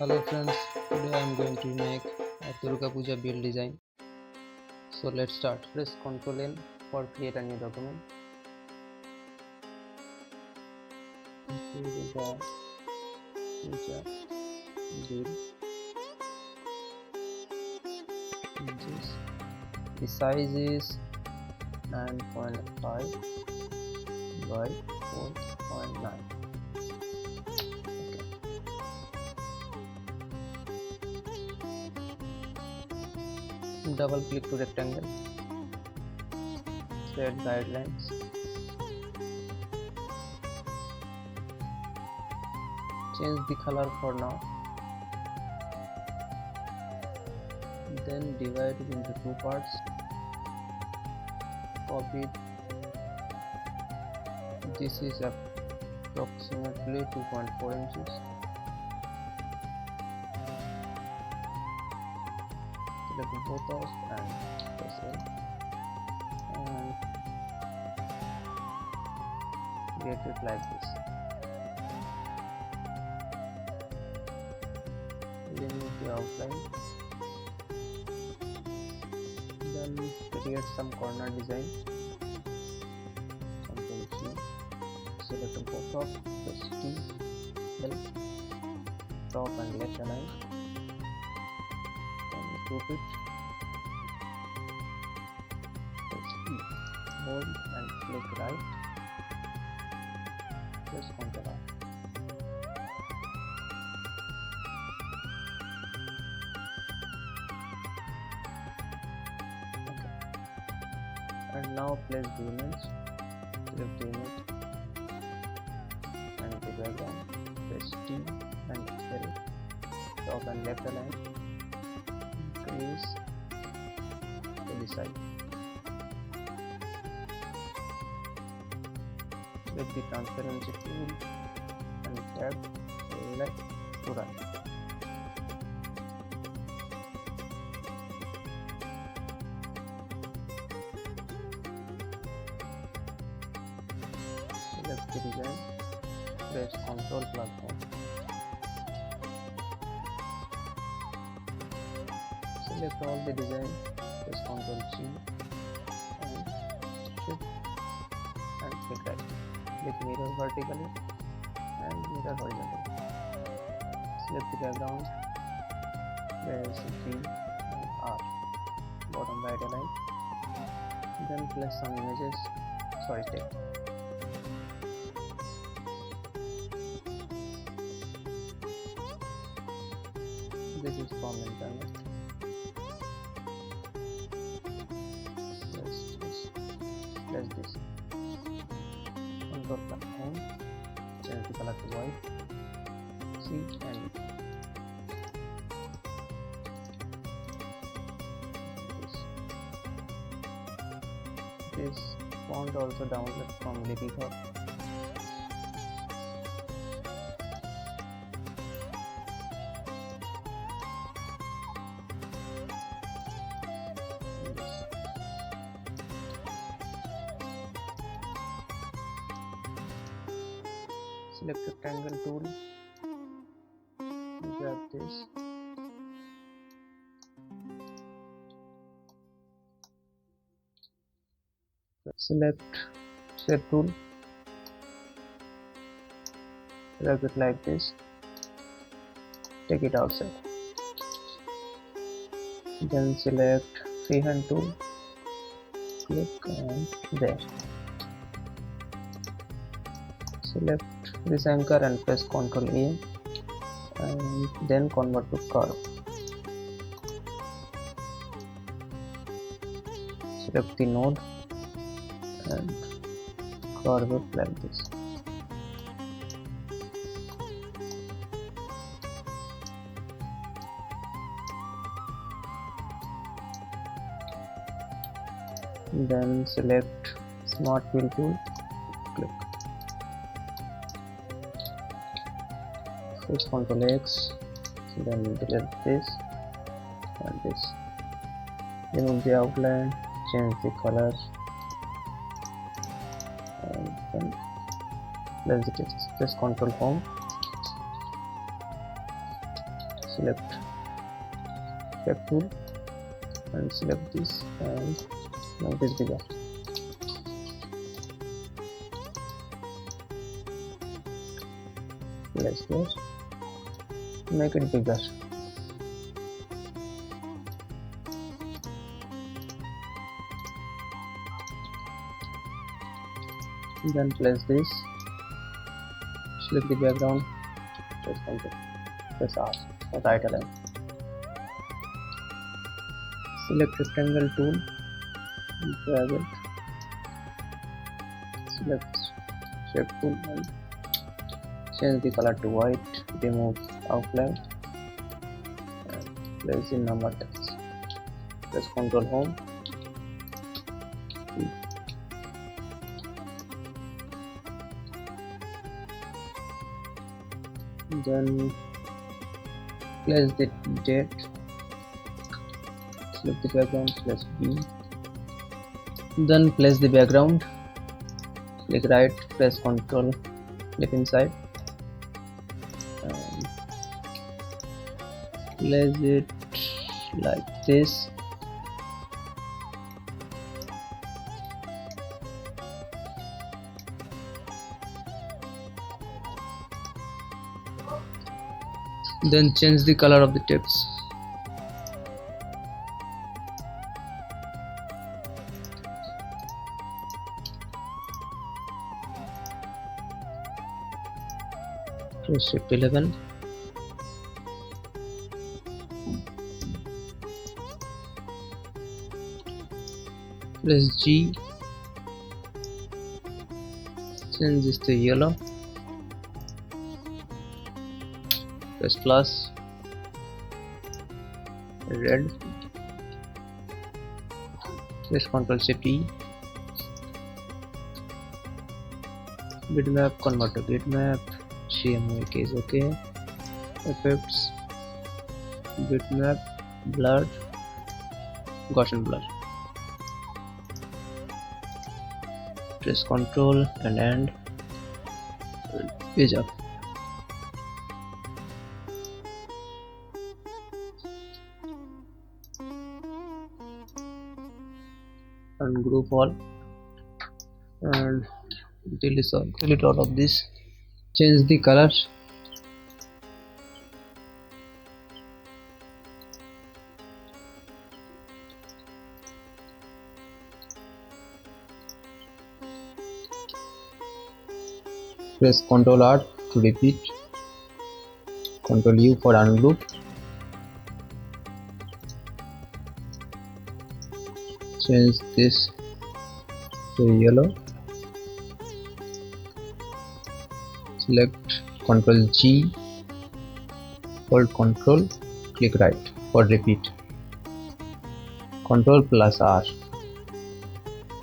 Hello friends, today I am going to make a Durga Puja Bill design. So let's start. Press Ctrl N for create a new document. Durga Puja Bill. The size is 9.5 by 4.9. Double click to rectangle, set guidelines, change the color for now, then divide it into two parts, copy. This is approximately 2.4 inches. Select both of and press L and create it like this. Remove the outline, then create some corner design. Ctrl C, select both of, press T, L, top and left align. Group it, press E, hold and click right, press Ctrl R. Okay. And now place the image, select the image and the background, press T and L, top and left align. Is to the side. Select the transparency tool and tap left to right. Select the design, press Ctrl platform. Select all the design, press Ctrl C and shift and click right. Click mirror vertically and mirror horizontally. Select the background, press G and R, bottom right align. Then place some images, text. This is from internet. Press this. Control platform, change the color to white. C and this font also download from Lipitor. Select rectangle tool, grab this, select set tool, grab it like this, take it outside, then select freehand tool, click and there. Select this anchor and press Ctrl A and then convert to curve. Select the node and curve it like this. Then select Smart Wheel tool, click. Press Ctrl X, then delete this and this. Remove the outline, change the color and then place the text. Press Ctrl Home select effect tool and select this and make this bigger. Place this, make it bigger. Then place this, select the background, press Ctrl, press R for right align. Select rectangle tool, drag it, select shape tool and change the color to white, remove outline and place the number text. Press Ctrl Home. Then place the date, select the background, press B, then place the background, click right, press Ctrl, click inside and place it like this. Then change the color of the text. Press Shift 11. Press G. Change this to yellow. Press plus, red, press Ctrl Shift E, bitmap, convert to bitmap, CMYK is okay, effects, bitmap, blur, Gaussian blur, press Ctrl and end, page up. And group all and delete all of this. Change the colors. Press Ctrl R to repeat, Ctrl U for ungroup. Change this to yellow. Select Ctrl G, hold Ctrl, click right for repeat. Ctrl plus R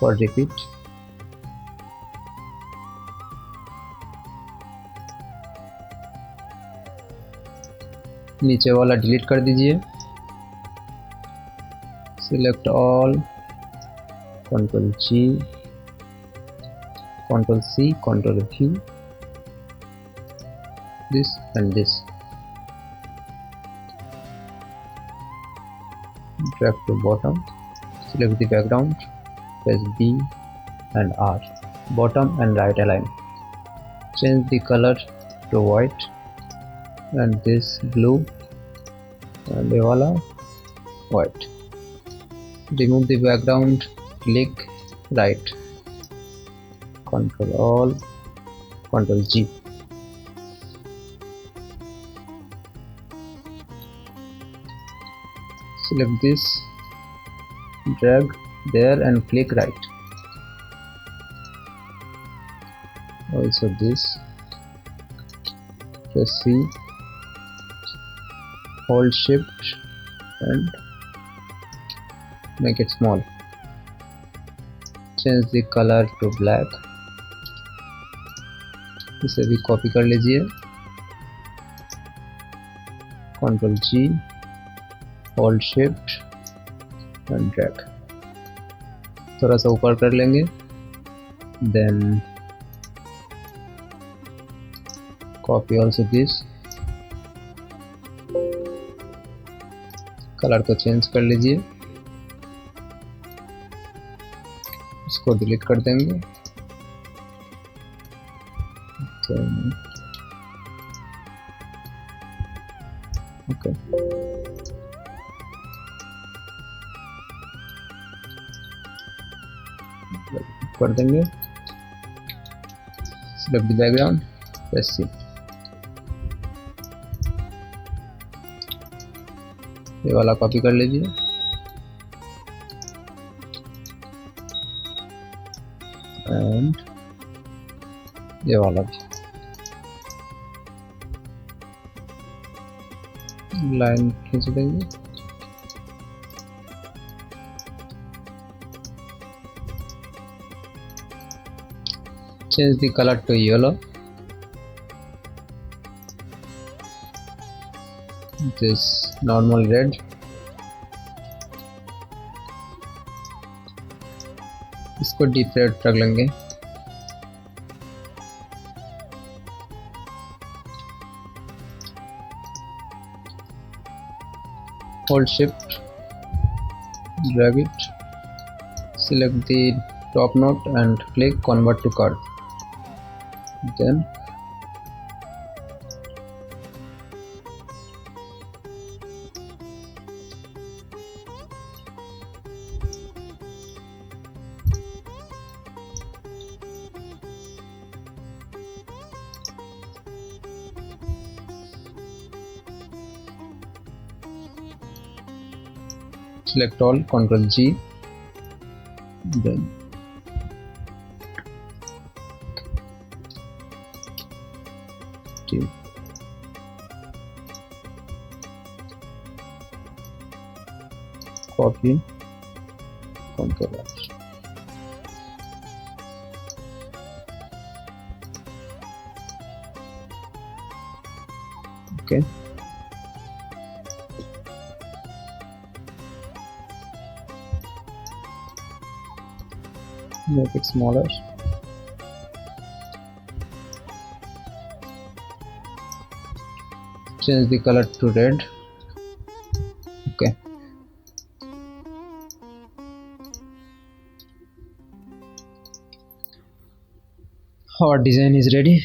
for repeat. नीचे वाला delete कर दीजिए. Select all, Ctrl G, Ctrl C, Ctrl V, this and this. Drag to bottom, select the background, press B and R, bottom and right align. Change the color to white and this blue and ये वाला white. Remove the background, click right, Ctrl all, Ctrl G. Select this, drag there and click right. Also this, press C, hold shift and make it small. Change the color to black. इसे भी copy कर लीजिए. Ctrl G, hold shift and drag. थोड़ा सा ऊपर कर लेंगे. Then copy also this. Colour को चेंज कर लीजिए, इसको डिलीट कर देंगे। ओके कर देंगे, सिलेक्ट द बैकग्राउंड, प्रेस सी। ये वाला कॉपी कर लीजिए, एंड ये वाला भी लाइन खींच देंगे। Change the color to yellow. This normal red. इसको डीप रेड रख लेंगे। Hold shift, drag it, select the top note and click convert to curve. Then select all, Ctrl G, then T. Copy, Ctrl H. Okay. Make it smaller. Change the color to red. Okay. Our design is ready.